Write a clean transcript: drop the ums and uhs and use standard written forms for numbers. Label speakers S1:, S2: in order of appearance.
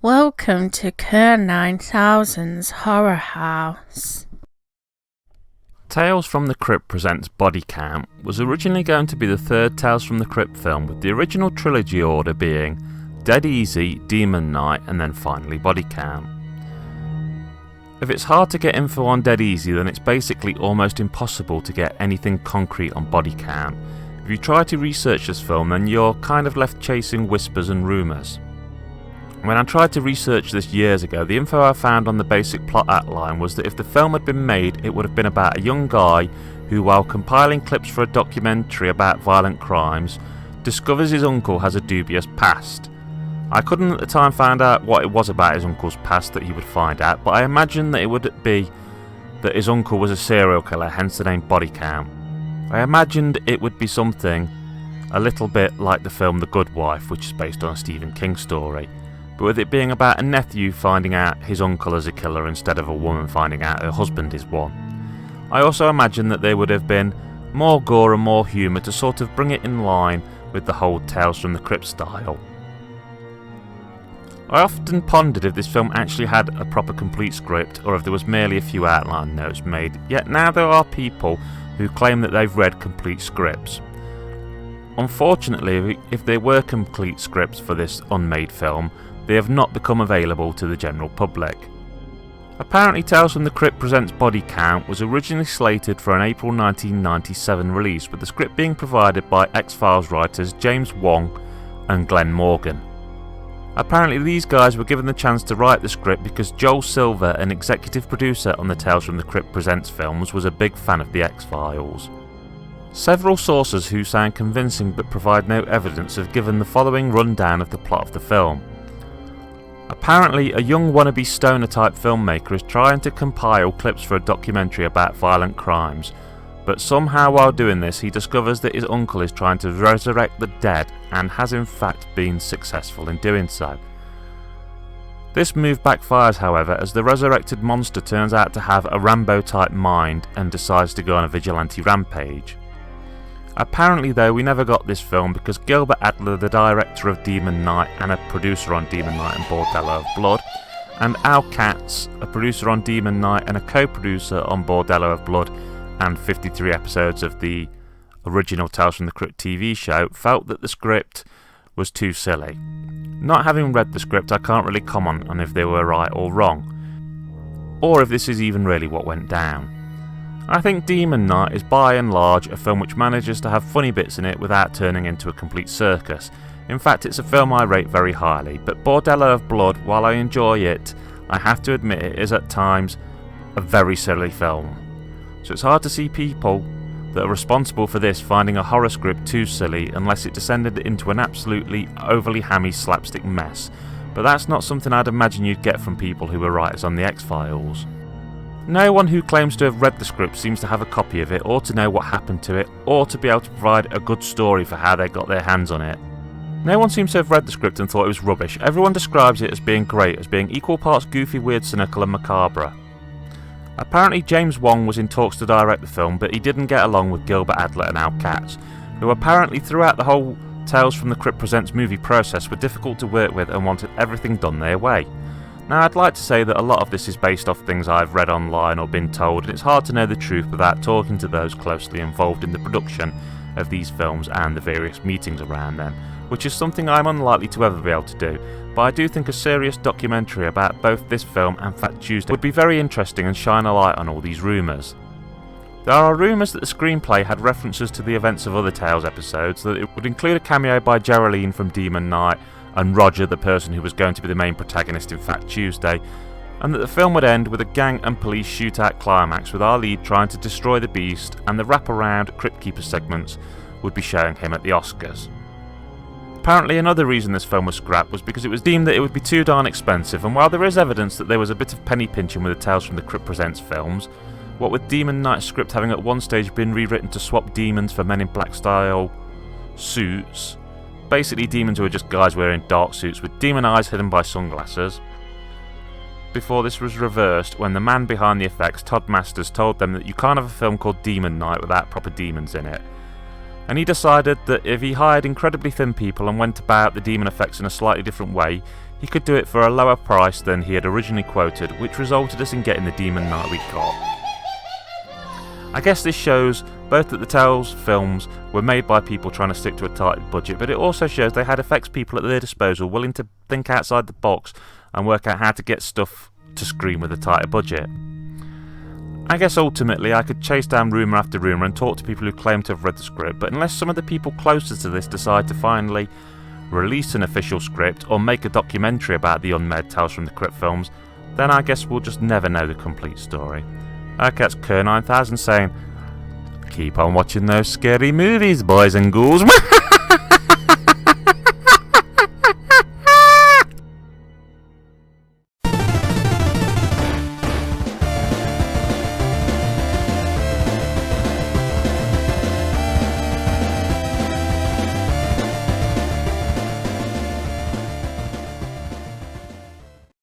S1: Welcome to Kern 9000's Horror House.
S2: Tales from the Crypt presents Bodycount was originally going to be the third Tales from the Crypt film, with the original trilogy order being Dead Easy, Demon Night, and then finally Bodycount. If it's hard to get info on Dead Easy, then it's basically almost impossible to get anything concrete on Bodycount. If you try to research this film, then you're kind of left chasing whispers and rumours. When I tried to research this years ago, the info I found on the basic plot outline was that if the film had been made, it would have been about a young guy who, while compiling clips for a documentary about violent crimes, discovers his uncle has a dubious past. I couldn't at the time find out what it was about his uncle's past that he would find out, but I imagined that it would be that his uncle was a serial killer, hence the name Bodycount. I imagined it would be something a little bit like the film The Good Wife, which is based on a Stephen King story, but with it being about a nephew finding out his uncle is a killer instead of a woman finding out her husband is one. I also imagined that there would have been more gore and more humour to sort of bring it in line with the whole Tales from the Crypt style. I often pondered if this film actually had a proper complete script or if there was merely a few outline notes made, yet now there are people who claim that they've read complete scripts. Unfortunately, if there were complete scripts for this unmade film, they have not become available to the general public. Apparently, Tales from the Crypt presents Bodycount was originally slated for an April 1997 release, with the script being provided by X-Files writers James Wong and Glenn Morgan. Apparently, these guys were given the chance to write the script because Joel Silver, an executive producer on the Tales from the Crypt Presents films, was a big fan of the X-Files. Several sources who sound convincing but provide no evidence have given the following rundown of the plot of the film. Apparently, a young wannabe stoner-type filmmaker is trying to compile clips for a documentary about violent crimes, but somehow while doing this he discovers that his uncle is trying to resurrect the dead and has in fact been successful in doing so. This move backfires, however, as the resurrected monster turns out to have a Rambo-type mind and decides to go on a vigilante rampage. Apparently though, we never got this film because Gilbert Adler, the director of Demon Night and a producer on Demon Night and Bordello of Blood, and Al Katz, a producer on Demon Night and a co-producer on Bordello of Blood and 53 episodes of the original Tales from the Crypt TV show, felt that the script was too silly. Not having read the script, I can't really comment on if they were right or wrong, or if this is even really what went down. I think Demon Night is by and large a film which manages to have funny bits in it without turning into a complete circus. In fact, it's a film I rate very highly, but Bordello of Blood, while I enjoy it, I have to admit it is at times a very silly film. So it's hard to see people that are responsible for this finding a horror script too silly unless it descended into an absolutely overly hammy slapstick mess, but that's not something I'd imagine you'd get from people who were writers on the X-Files. No one who claims to have read the script seems to have a copy of it, or to know what happened to it, or to be able to provide a good story for how they got their hands on it. No one seems to have read the script and thought it was rubbish. Everyone describes it as being great, as being equal parts goofy, weird, cynical and macabre. Apparently James Wong was in talks to direct the film, but he didn't get along with Gilbert Adler and Al Katz, who apparently throughout the whole Tales from the Crypt Presents movie process were difficult to work with and wanted everything done their way. Now, I'd like to say that a lot of this is based off things I've read online or been told, and it's hard to know the truth without talking to those closely involved in the production of these films and the various meetings around them, which is something I'm unlikely to ever be able to do, but I do think a serious documentary about both this film and Fat Tuesday would be very interesting and shine a light on all these rumours. There are rumours that the screenplay had references to the events of other Tales episodes, that it would include a cameo by Geraldine from Demon Night, and Roger, the person who was going to be the main protagonist in Fat Tuesday, and that the film would end with a gang and police shootout climax with our lead trying to destroy the beast, and the wraparound Crypt Keeper segments would be showing him at the Oscars. Apparently another reason this film was scrapped was because it was deemed that it would be too darn expensive, and while there is evidence that there was a bit of penny pinching with the Tales from the Crypt Presents films, what with Demon Knight's script having at one stage been rewritten to swap demons for Men in Black style suits, basically demons who are just guys wearing dark suits with demon eyes hidden by sunglasses, before this was reversed when the man behind the effects, Todd Masters, told them that you can't have a film called Demon Night without proper demons in it. And he decided that if he hired incredibly thin people and went about the demon effects in a slightly different way, he could do it for a lower price than he had originally quoted, which resulted us in getting the Demon Knight we got. I guess this shows both that the Tales films were made by people trying to stick to a tight budget, but it also shows they had effects people at their disposal willing to think outside the box and work out how to get stuff to screen with a tighter budget. I guess ultimately I could chase down rumour after rumour and talk to people who claim to have read the script, but unless some of the people closest to this decide to finally release an official script or make a documentary about the unmade Tales from the Crypt films, then I guess we'll just never know the complete story. Okay, that's Kerr9000 saying, keep on watching those scary movies, boys and ghouls.